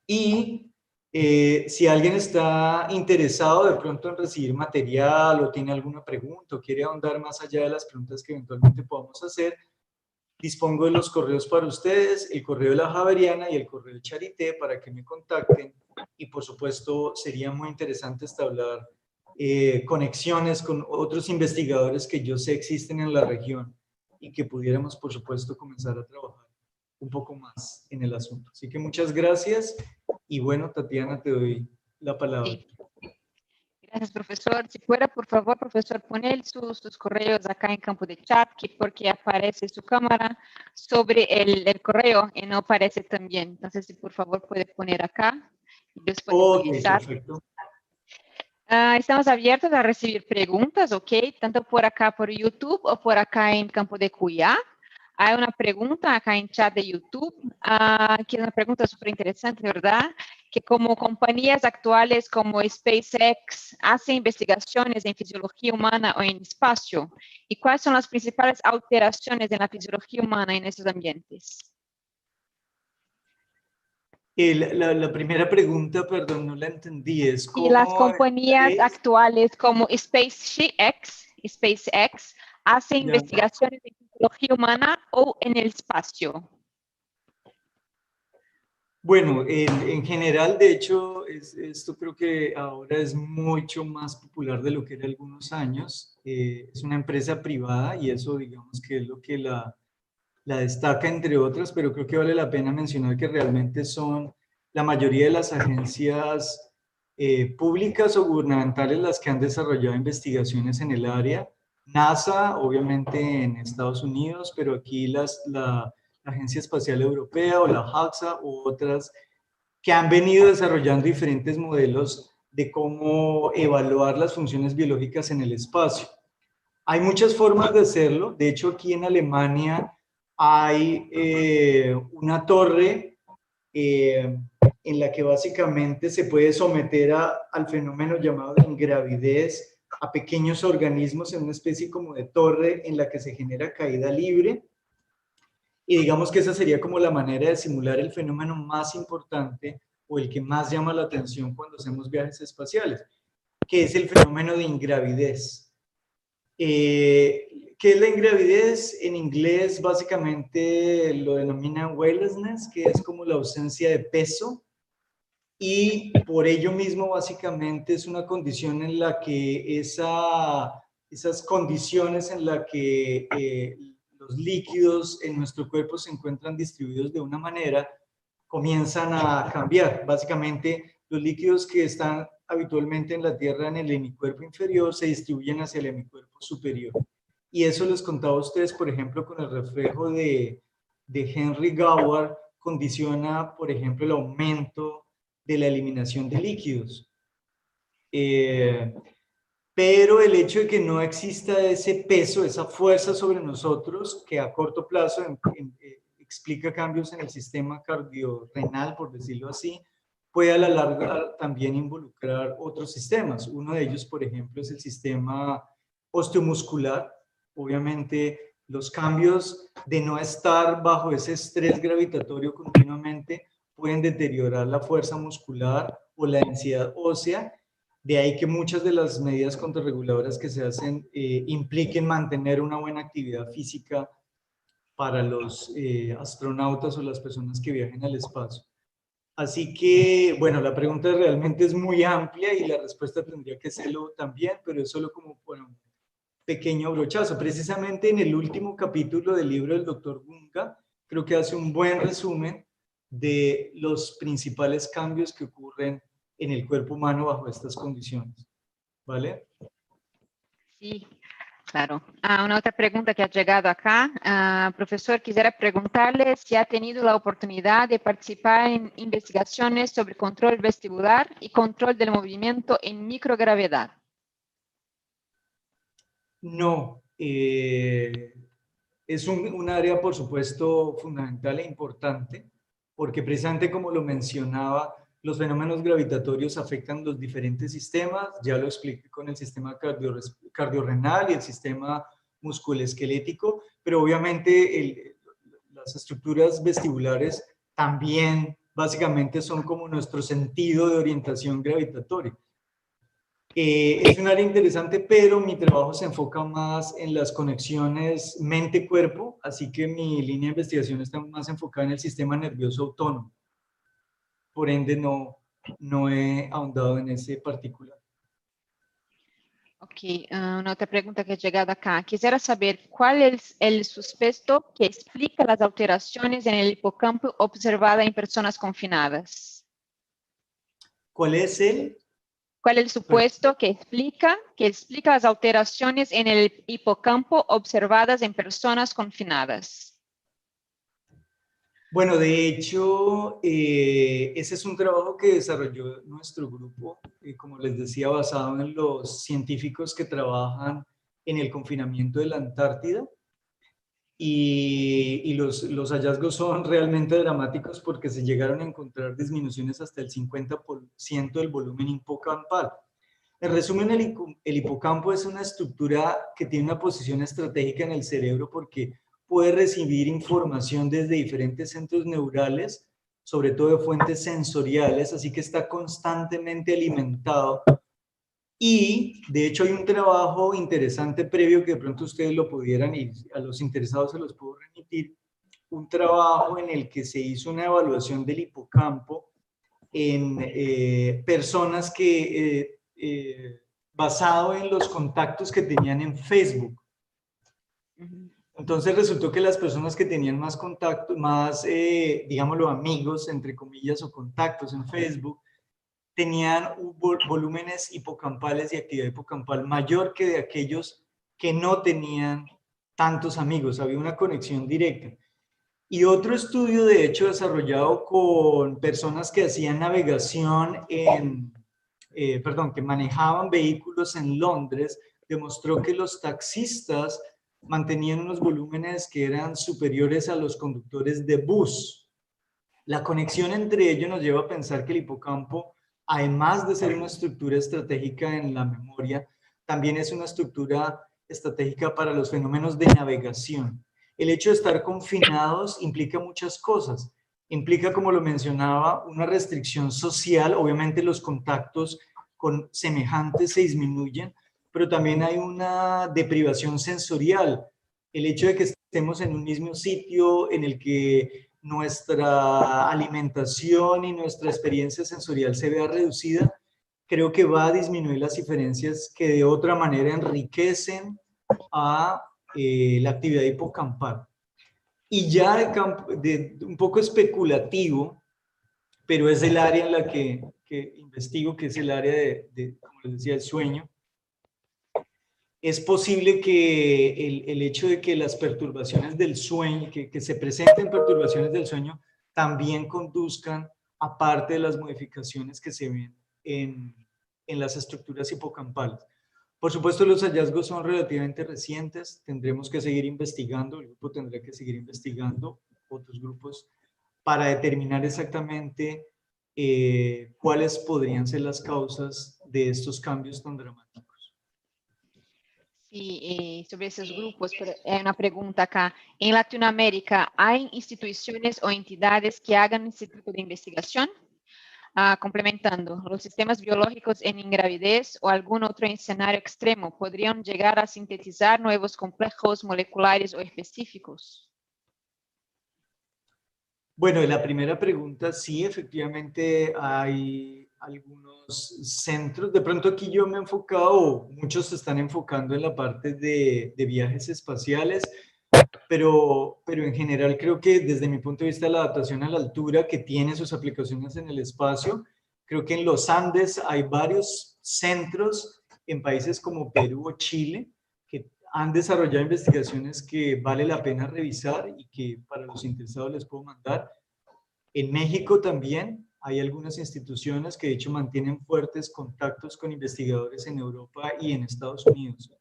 Y si alguien está interesado de pronto en recibir material o tiene alguna pregunta o quiere ahondar más allá de las preguntas que eventualmente podamos hacer, dispongo de los correos para ustedes, el correo de la Javeriana y el correo de Charité para que me contacten. Y por supuesto sería muy interesante establecer conexiones con otros investigadores que yo sé existen en la región y que pudiéramos por supuesto comenzar a trabajar un poco más en el asunto. Así que muchas gracias y bueno, Tatiana, te doy la palabra. Sí. Gracias, profesor. Si fuera, por favor, profesor, poner sus correos acá en campo de chat, porque aparece su cámara sobre el correo y no aparece también. Entonces, si por favor puede poner acá y después utilizar. Perfecto. Estamos abiertos a recibir preguntas, ¿ok? Tanto por acá por YouTube o por acá en campo de Cuiá. Hay una pregunta acá en chat de YouTube, que es una pregunta súper interesante, ¿verdad? Que como compañías actuales como SpaceX hacen investigaciones en fisiología humana o en espacio, ¿y cuáles son las principales alteraciones en la fisiología humana en esos ambientes? La primera pregunta, perdón, no la entendí, es Y las cómo compañías actuales como SpaceX hacen ya. investigaciones en fisiología humana o en el espacio. Bueno, en general, de hecho, esto creo que ahora es mucho más popular de lo que era algunos años. Es una empresa privada y eso, digamos, que es lo que la destaca entre otras, pero creo que vale la pena mencionar que realmente son la mayoría de las agencias públicas o gubernamentales las que han desarrollado investigaciones en el área. NASA, obviamente en Estados Unidos, pero aquí la Agencia Espacial Europea o la JAXA u otras que han venido desarrollando diferentes modelos de cómo evaluar las funciones biológicas en el espacio. Hay muchas formas de hacerlo. De hecho, aquí en Alemania hay una torre en la que básicamente se puede someter al fenómeno llamado de ingravidez a pequeños organismos en una especie como de torre en la que se genera caída libre. Y digamos que esa sería como la manera de simular el fenómeno más importante o el que más llama la atención cuando hacemos viajes espaciales, que es el fenómeno de ingravidez. ¿Qué es la ingravidez? En inglés básicamente lo denominan weightlessness, que es como la ausencia de peso, y por ello mismo básicamente es una condición en la que esas condiciones en la que los líquidos en nuestro cuerpo se encuentran distribuidos de una manera, comienzan a cambiar. Básicamente los líquidos que están habitualmente en la Tierra en el hemicuerpo inferior se distribuyen hacia el hemicuerpo superior. Y eso les contaba a ustedes, por ejemplo, con el reflejo de Henry Goward, condiciona, por ejemplo, el aumento de la eliminación de líquidos. Pero el hecho de que no exista ese peso, esa fuerza sobre nosotros, que a corto plazo explica cambios en el sistema cardiorrenal, por decirlo así, puede a la larga también involucrar otros sistemas. Uno de ellos, por ejemplo, es el sistema osteomuscular. Obviamente, los cambios de no estar bajo ese estrés gravitatorio continuamente pueden deteriorar la fuerza muscular o la densidad ósea. De ahí que muchas de las medidas contrarreguladoras que se hacen impliquen mantener una buena actividad física para los astronautas o las personas que viajen al espacio. Así que, bueno, la pregunta realmente es muy amplia y la respuesta tendría que serlo también, pero es solo como bueno, un pequeño brochazo. Precisamente en el último capítulo del libro del doctor Gunga, creo que hace un buen resumen de los principales cambios que ocurren en el cuerpo humano bajo estas condiciones. ¿Vale? Sí, claro. Una otra pregunta que ha llegado acá. Profesor, quisiera preguntarle si ha tenido la oportunidad de participar en investigaciones sobre control vestibular y control del movimiento en microgravedad. No. Es un área, por supuesto, fundamental e importante, porque precisamente como lo mencionaba, los fenómenos gravitatorios afectan los diferentes sistemas, ya lo expliqué con el sistema cardiorrenal y el sistema musculoesquelético, pero obviamente las estructuras vestibulares también básicamente son como nuestro sentido de orientación gravitatoria. Es un área interesante, pero mi trabajo se enfoca más en las conexiones mente-cuerpo, así que mi línea de investigación está más enfocada en el sistema nervioso autónomo. Por ende, no he ahondado en ese particular. Ok, una otra pregunta que ha llegado acá. Quisiera saber cuál es el supuesto que explica las alteraciones en el hipocampo observada en personas confinadas. ¿Cuál es el? ¿Cuál es el supuesto que explica las alteraciones en el hipocampo observadas en personas confinadas? Bueno, de hecho, ese es un trabajo que desarrolló nuestro grupo, como les decía, basado en los científicos que trabajan en el confinamiento de la Antártida. Y los hallazgos son realmente dramáticos porque se llegaron a encontrar disminuciones hasta el 50% del volumen hipocampal. En resumen, el hipocampo es una estructura que tiene una posición estratégica en el cerebro porque puede recibir información desde diferentes centros neurales, sobre todo de fuentes sensoriales, así que está constantemente alimentado. Y de hecho hay un trabajo interesante previo que de pronto ustedes lo pudieran, y a los interesados se los puedo remitir, un trabajo en el que se hizo una evaluación del hipocampo en personas que, basado en los contactos que tenían en Facebook. Entonces resultó que las personas que tenían más contactos, más, digámoslo, amigos, entre comillas, o contactos en Facebook, tenían volúmenes hipocampales y actividad hipocampal mayor que de aquellos que no tenían tantos amigos. Había una conexión directa. Y otro estudio, de hecho, desarrollado con personas que hacían navegación que manejaban vehículos en Londres, demostró que los taxistas mantenían unos volúmenes que eran superiores a los conductores de bus. La conexión entre ellos nos lleva a pensar que el hipocampo, además de ser una estructura estratégica en la memoria, también es una estructura estratégica para los fenómenos de navegación. El hecho de estar confinados implica muchas cosas. Implica, como lo mencionaba, una restricción social. Obviamente los contactos con semejantes se disminuyen, pero también hay una deprivación sensorial. El hecho de que estemos en un mismo sitio en el que nuestra alimentación y nuestra experiencia sensorial se vea reducida, creo que va a disminuir las diferencias que de otra manera enriquecen a la actividad hipocampal. Y ya un poco especulativo, pero es el área en la que investigo, que es el área como les decía, el sueño. Es posible que el hecho de que las perturbaciones del sueño, que se presenten perturbaciones del sueño, también conduzcan a parte de las modificaciones que se ven en las estructuras hipocampales. Por supuesto, los hallazgos son relativamente recientes, tendremos que seguir investigando, el grupo tendrá que seguir investigando, otros grupos, para determinar exactamente cuáles podrían ser las causas de estos cambios tan dramáticos. Sí, sobre esos grupos, pero hay una pregunta acá. ¿En Latinoamérica hay instituciones o entidades que hagan este tipo de investigación? Complementando, los sistemas biológicos en ingravidez o algún otro escenario extremo podrían llegar a sintetizar nuevos complejos moleculares o específicos. Bueno, la primera pregunta, sí, efectivamente hay algunos centros. De pronto aquí yo me he enfocado, muchos se están enfocando en la parte de viajes espaciales, pero en general creo que desde mi punto de vista la adaptación a la altura que tiene sus aplicaciones en el espacio, creo que en los Andes hay varios centros en países como Perú o Chile que han desarrollado investigaciones que vale la pena revisar y que para los interesados les puedo mandar. En México también hay algunas instituciones que de hecho mantienen fuertes contactos con investigadores en Europa y en Estados Unidos.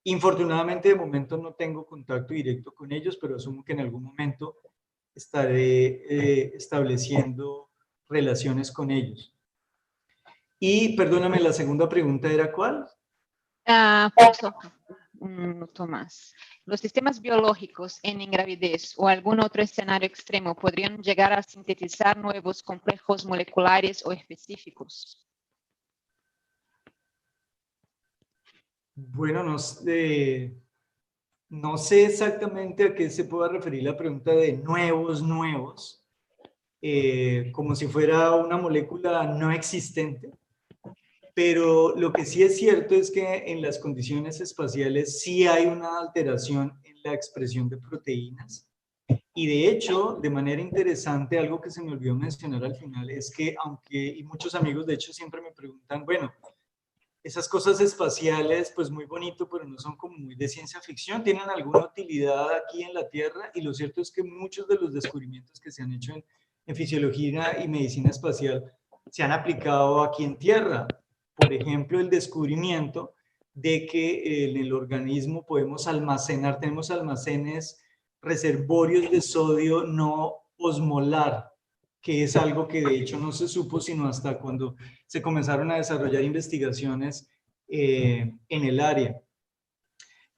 Infortunadamente, de momento no tengo contacto directo con ellos, pero asumo que en algún momento estaré estableciendo relaciones con ellos. Y perdóname, la segunda pregunta era ¿cuál? Profesor, un minuto más. ¿Los sistemas biológicos en ingravidez o algún otro escenario extremo podrían llegar a sintetizar nuevos complejos moleculares o específicos? Bueno, no sé exactamente a qué se pueda referir la pregunta de nuevos, como si fuera una molécula no existente. Pero lo que sí es cierto es que en las condiciones espaciales sí hay una alteración en la expresión de proteínas. Y de hecho, de manera interesante, algo que se me olvidó mencionar al final es que, y muchos amigos de hecho siempre me preguntan, bueno, esas cosas espaciales, pues muy bonito, pero no son como muy de ciencia ficción, ¿tienen alguna utilidad aquí en la Tierra? Y lo cierto es que muchos de los descubrimientos que se han hecho en fisiología y medicina espacial se han aplicado aquí en Tierra. Por ejemplo, el descubrimiento de que en el organismo podemos almacenar, tenemos almacenes reservorios de sodio no osmolar, que es algo que de hecho no se supo sino hasta cuando se comenzaron a desarrollar investigaciones en el área.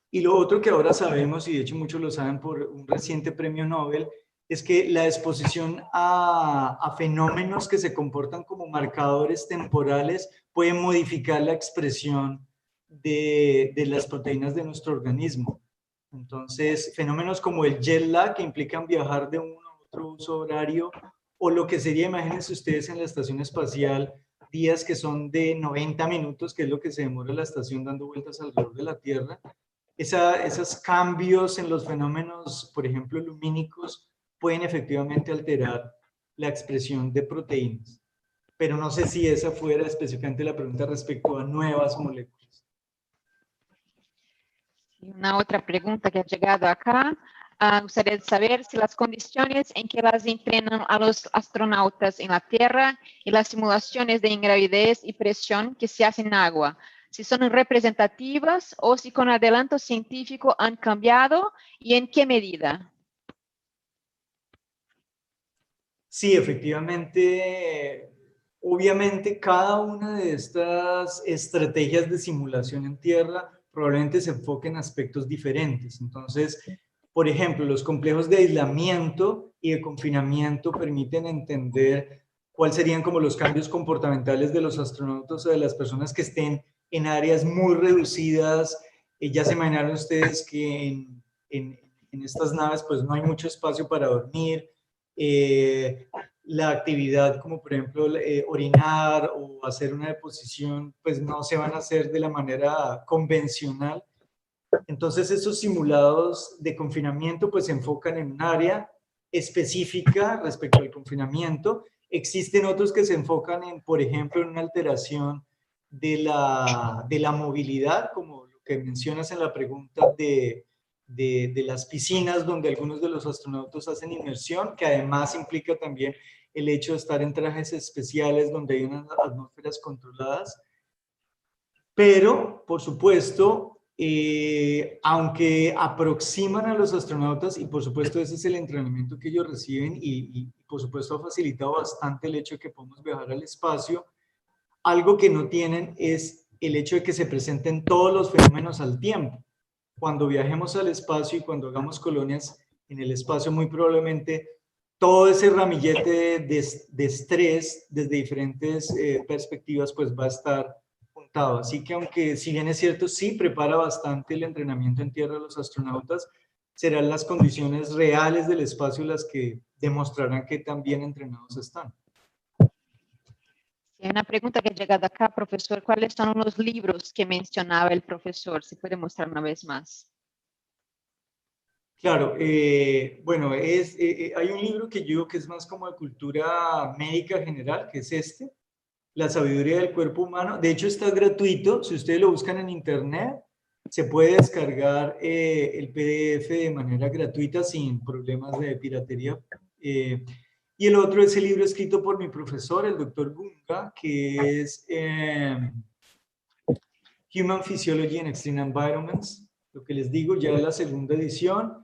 Y lo otro que ahora sabemos, y de hecho muchos lo saben por un reciente premio Nobel, es que la exposición a fenómenos que se comportan como marcadores temporales puede modificar la expresión de las proteínas de nuestro organismo. Entonces, fenómenos como el jet lag, que implican viajar de uno a otro uso horario, o lo que sería, imagínense ustedes en la estación espacial, días que son de 90 minutos, que es lo que se demora la estación dando vueltas alrededor de la Tierra. Esos cambios en los fenómenos, por ejemplo, lumínicos, pueden efectivamente alterar la expresión de proteínas. Pero no sé si esa fuera específicamente la pregunta respecto a nuevas moléculas. Una otra pregunta que ha llegado acá. Gustaría saber si las condiciones en que las entrenan a los astronautas en la Tierra y las simulaciones de ingravidez y presión que se hacen en agua, si son representativas o si con adelanto científico han cambiado y en qué medida. Sí, efectivamente, obviamente cada una de estas estrategias de simulación en tierra probablemente se enfoque en aspectos diferentes. Entonces, por ejemplo, los complejos de aislamiento y de confinamiento permiten entender cuáles serían como los cambios comportamentales de los astronautas o de las personas que estén en áreas muy reducidas. Ya se imaginaron ustedes que en estas naves pues no hay mucho espacio para dormir. La actividad como por ejemplo orinar o hacer una deposición pues no se van a hacer de la manera convencional. Entonces esos simulados de confinamiento pues se enfocan en un área específica respecto al confinamiento. Existen otros que se enfocan en, por ejemplo, en una alteración de la movilidad, como lo que mencionas en la pregunta de las piscinas donde algunos de los astronautas hacen inmersión, que además implica también el hecho de estar en trajes especiales donde hay unas atmósferas controladas. Pero, por supuesto, aunque aproximan a los astronautas, y por supuesto ese es el entrenamiento que ellos reciben, y por supuesto ha facilitado bastante el hecho de que podamos viajar al espacio, algo que no tienen es el hecho de que se presenten todos los fenómenos al tiempo. Cuando viajemos al espacio y cuando hagamos colonias en el espacio, muy probablemente todo ese ramillete de estrés desde diferentes perspectivas pues va a estar juntado. Así que aunque si bien es cierto, sí prepara bastante el entrenamiento en tierra de los astronautas, serán las condiciones reales del espacio las que demostrarán que tan bien entrenados están. Una pregunta que ha llegado acá, profesor, ¿cuáles son los libros que mencionaba el profesor? ¿Se puede mostrar una vez más? Claro, bueno, hay un libro que yo digo que es más como de cultura médica general, que es este, La sabiduría del cuerpo humano. De hecho, está gratuito. Si ustedes lo buscan en internet, se puede descargar el PDF de manera gratuita sin problemas de piratería. Y el otro es el libro escrito por mi profesor, el doctor Gunga, que es Human Physiology in Extreme Environments. Lo que les digo, ya es la segunda edición.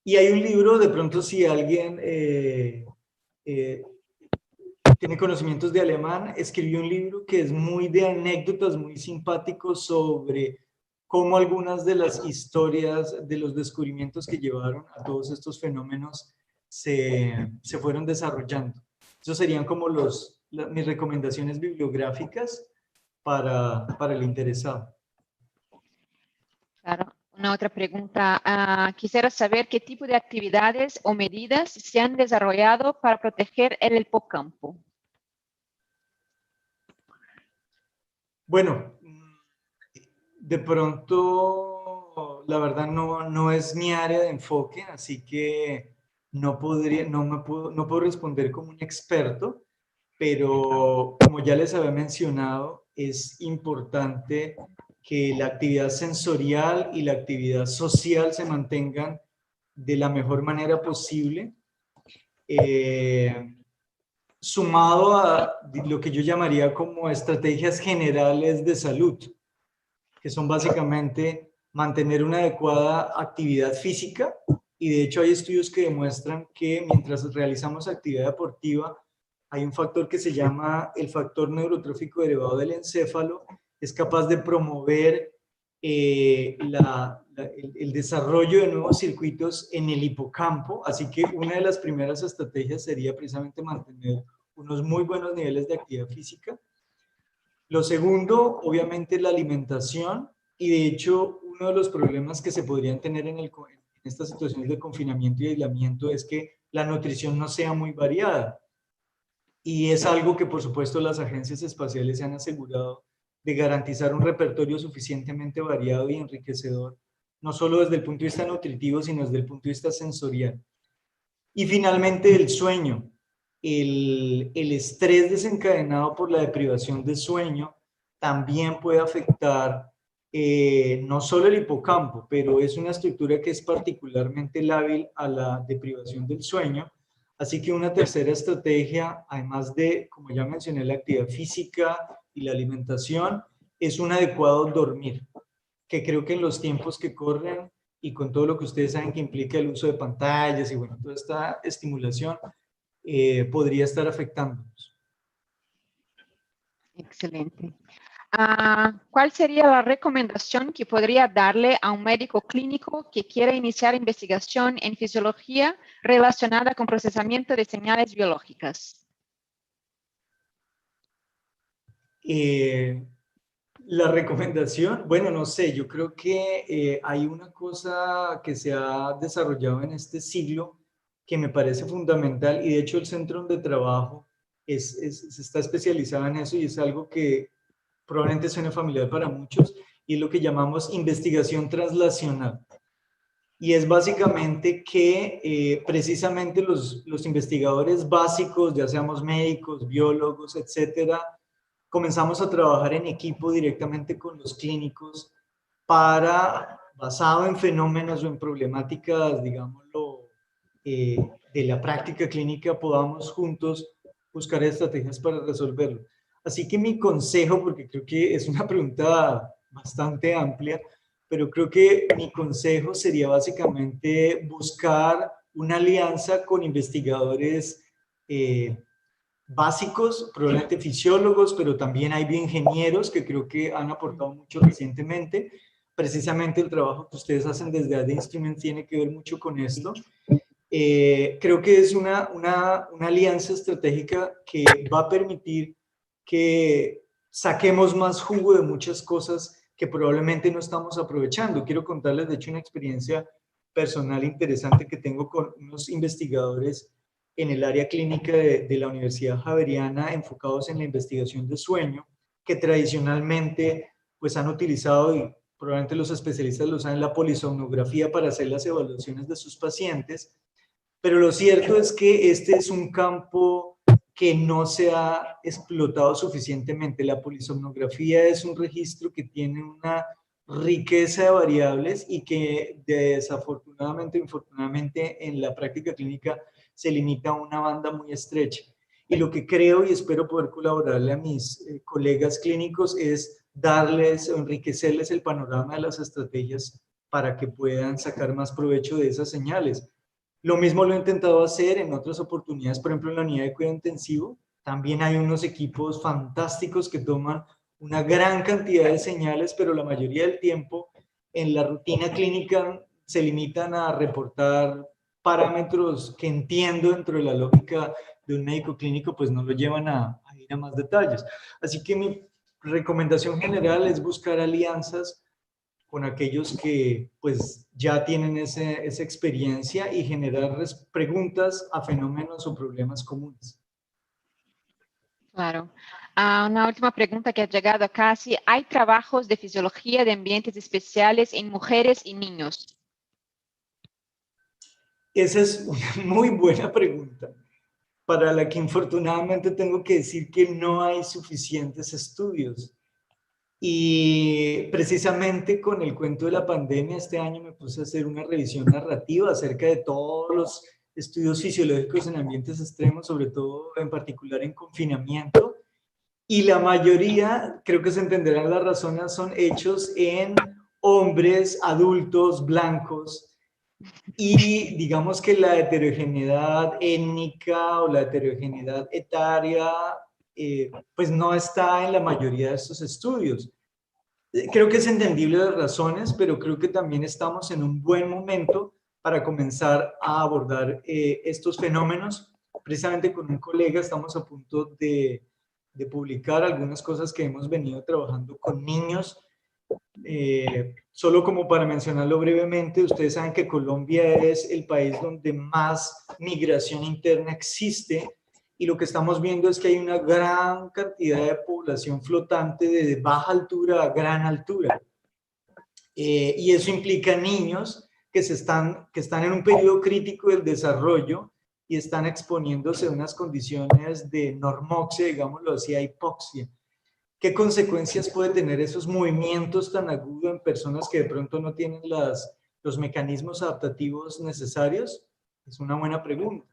Y hay un libro, de pronto si alguien tiene conocimientos de alemán, escribió un libro que es muy de anécdotas, muy simpático sobre cómo algunas de las historias de los descubrimientos que llevaron a todos estos fenómenos se fueron desarrollando. Esos serían como mis recomendaciones bibliográficas para el interesado. Claro. Una otra pregunta. Quisiera saber qué tipo de actividades o medidas se han desarrollado para proteger el hipocampo. Bueno, de pronto, la verdad no es mi área de enfoque, así que no puedo responder como un experto, pero como ya les había mencionado, es importante que la actividad sensorial y la actividad social se mantengan de la mejor manera posible, sumado a lo que yo llamaría como estrategias generales de salud, que son básicamente mantener una adecuada actividad física, y de hecho hay estudios que demuestran que mientras realizamos actividad deportiva hay un factor que se llama el factor neurotrófico derivado del encéfalo, es capaz de promover el desarrollo de nuevos circuitos en el hipocampo, así que una de las primeras estrategias sería precisamente mantener unos muy buenos niveles de actividad física. Lo segundo, obviamente, es la alimentación, y de hecho uno de los problemas que se podrían tener en estas situaciones de confinamiento y aislamiento es que la nutrición no sea muy variada. Y es algo que, por supuesto, las agencias espaciales se han asegurado de garantizar un repertorio suficientemente variado y enriquecedor, no solo desde el punto de vista nutritivo, sino desde el punto de vista sensorial. Y finalmente, el sueño. El estrés desencadenado por la deprivación de sueño también puede afectar no solo el hipocampo, pero es una estructura que es particularmente lábil a la deprivación del sueño. Así que una tercera estrategia, además de, como ya mencioné, la actividad física y la alimentación, es un adecuado dormir, que creo que en los tiempos que corren y con todo lo que ustedes saben que implica el uso de pantallas y bueno, toda esta estimulación, podría estar afectándonos. Excelente. ¿Cuál sería la recomendación que podría darle a un médico clínico que quiera iniciar investigación en fisiología relacionada con procesamiento de señales biológicas? La recomendación, bueno, no sé, yo creo que hay una cosa que se ha desarrollado en este siglo que me parece fundamental, y de hecho el centro donde trabajo se está especializado en eso, y es algo que probablemente suene familiar para muchos, y es lo que llamamos investigación translacional. Y es básicamente que precisamente los investigadores básicos, ya seamos médicos, biólogos, etcétera, comenzamos a trabajar en equipo directamente con los clínicos para, basado en fenómenos o en problemáticas, digámoslo, de la práctica clínica, podamos juntos buscar estrategias para resolverlo. Así que mi consejo, porque creo que es una pregunta bastante amplia, pero creo que mi consejo sería básicamente buscar una alianza con investigadores básicos, probablemente fisiólogos, pero también hay bioingenieros que creo que han aportado mucho recientemente. Precisamente el trabajo que ustedes hacen desde AD Instruments tiene que ver mucho con esto. Creo que es una alianza estratégica que va a permitir que saquemos más jugo de muchas cosas que probablemente no estamos aprovechando. Quiero contarles, de hecho, una experiencia personal interesante que tengo con unos investigadores en el área clínica de la Universidad Javeriana, enfocados en la investigación de sueño, que tradicionalmente pues han utilizado, y probablemente los especialistas lo usan, la polisomnografía para hacer las evaluaciones de sus pacientes, pero lo cierto es que este es un campo que no se ha explotado suficientemente. La polisomnografía es un registro que tiene una riqueza de variables y que desafortunadamente o infortunadamente en la práctica clínica se limita a una banda muy estrecha. Y lo que creo y espero poder colaborarle a mis colegas clínicos es darles o enriquecerles el panorama de las estrategias para que puedan sacar más provecho de esas señales. Lo mismo lo he intentado hacer en otras oportunidades, por ejemplo en la unidad de cuidado intensivo. También hay unos equipos fantásticos que toman una gran cantidad de señales, pero la mayoría del tiempo en la rutina clínica se limitan a reportar parámetros que entiendo dentro de la lógica de un médico clínico, pues no lo llevan a ir a más detalles. Así que mi recomendación general es buscar alianzas con aquellos que pues ya tienen esa experiencia y generar preguntas a fenómenos o problemas comunes. Claro. Una última pregunta que ha llegado acá. Si hay trabajos de fisiología de ambientes especiales en mujeres y niños. Esa es una muy buena pregunta, para la que infortunadamente tengo que decir que no hay suficientes estudios. Y precisamente con el cuento de la pandemia, este año me puse a hacer una revisión narrativa acerca de todos los estudios fisiológicos en ambientes extremos, sobre todo en particular en confinamiento. Y la mayoría, creo que se entenderán las razones, son hechos en hombres adultos blancos. Y digamos que la heterogeneidad étnica o la heterogeneidad etaria, pues no está en la mayoría de estos estudios. Creo que es entendible las razones, pero creo que también estamos en un buen momento para comenzar a abordar estos fenómenos. Precisamente con un colega estamos a punto de publicar algunas cosas que hemos venido trabajando con niños. Solo como para mencionarlo brevemente, ustedes saben que Colombia es el país donde más migración interna existe y lo que estamos viendo es que hay una gran cantidad de población flotante de baja altura a gran altura. Y eso implica niños que están en un periodo crítico del desarrollo y están exponiéndose a unas condiciones de normoxia, digámoslo así, a hipoxia. ¿Qué consecuencias puede tener esos movimientos tan agudos en personas que de pronto no tienen los mecanismos adaptativos necesarios? Es una buena pregunta.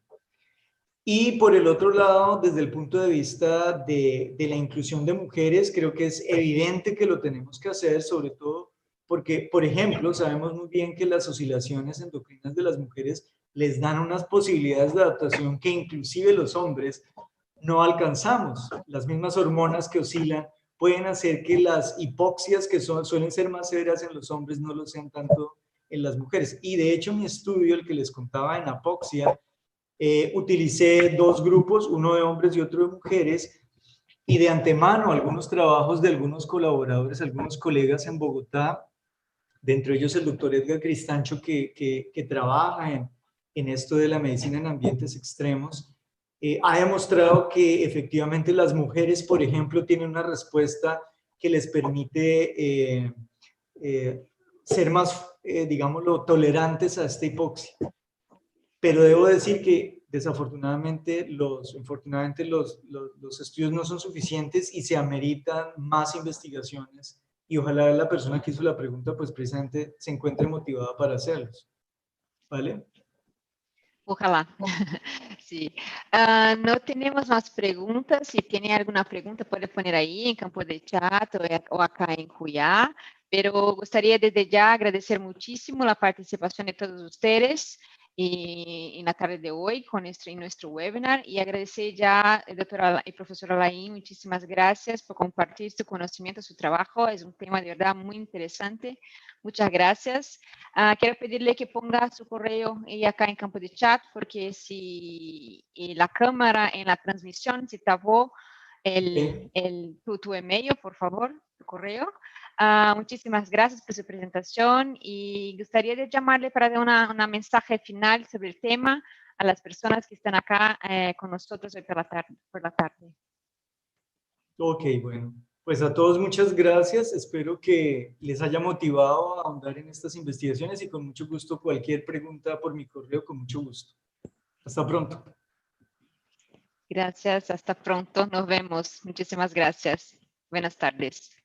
Y por el otro lado, desde el punto de vista de la inclusión de mujeres, creo que es evidente que lo tenemos que hacer, sobre todo porque, por ejemplo, sabemos muy bien que las oscilaciones endocrinas de las mujeres les dan unas posibilidades de adaptación que inclusive los hombres no alcanzamos. Las mismas hormonas que oscilan pueden hacer que las hipoxias que suelen ser más severas en los hombres no lo sean tanto en las mujeres. Y de hecho mi estudio, el que les contaba en apoxia, utilicé dos grupos, uno de hombres y otro de mujeres, y de antemano algunos trabajos de algunos colaboradores, algunos colegas en Bogotá, dentro de ellos el doctor Edgar Cristancho, que trabaja en esto de la medicina en ambientes extremos, ha demostrado que efectivamente las mujeres, por ejemplo, tienen una respuesta que les permite ser más, digámoslo, tolerantes a esta hipoxia. Pero debo decir que desafortunadamente los estudios no son suficientes y se ameritan más investigaciones y ojalá la persona que hizo la pregunta pues precisamente se encuentre motivada para hacerlos. ¿Vale? Ojalá. Sí. No tenemos más preguntas. Si tiene alguna pregunta puede poner ahí en campo de chat o acá en Cuiá. Pero gustaría desde ya agradecer muchísimo la participación de todos ustedes en la tarde de hoy con nuestro webinar y agradecer ya, doctora y profesora Laín, muchísimas gracias por compartir su conocimiento, su trabajo. Es un tema de verdad muy interesante. Muchas gracias. Quiero pedirle que ponga su correo y acá en campo de chat, porque si la cámara en la transmisión se tapó tu email, por favor, tu correo. Muchísimas gracias por su presentación y gustaría de llamarle para dar una mensaje final sobre el tema a las personas que están acá con nosotros hoy por la tarde. Ok, bueno. Pues a todos muchas gracias. Espero que les haya motivado a ahondar en estas investigaciones y con mucho gusto cualquier pregunta por mi correo, con mucho gusto. Hasta pronto. Gracias, hasta pronto, nos vemos. Muchísimas gracias. Buenas tardes.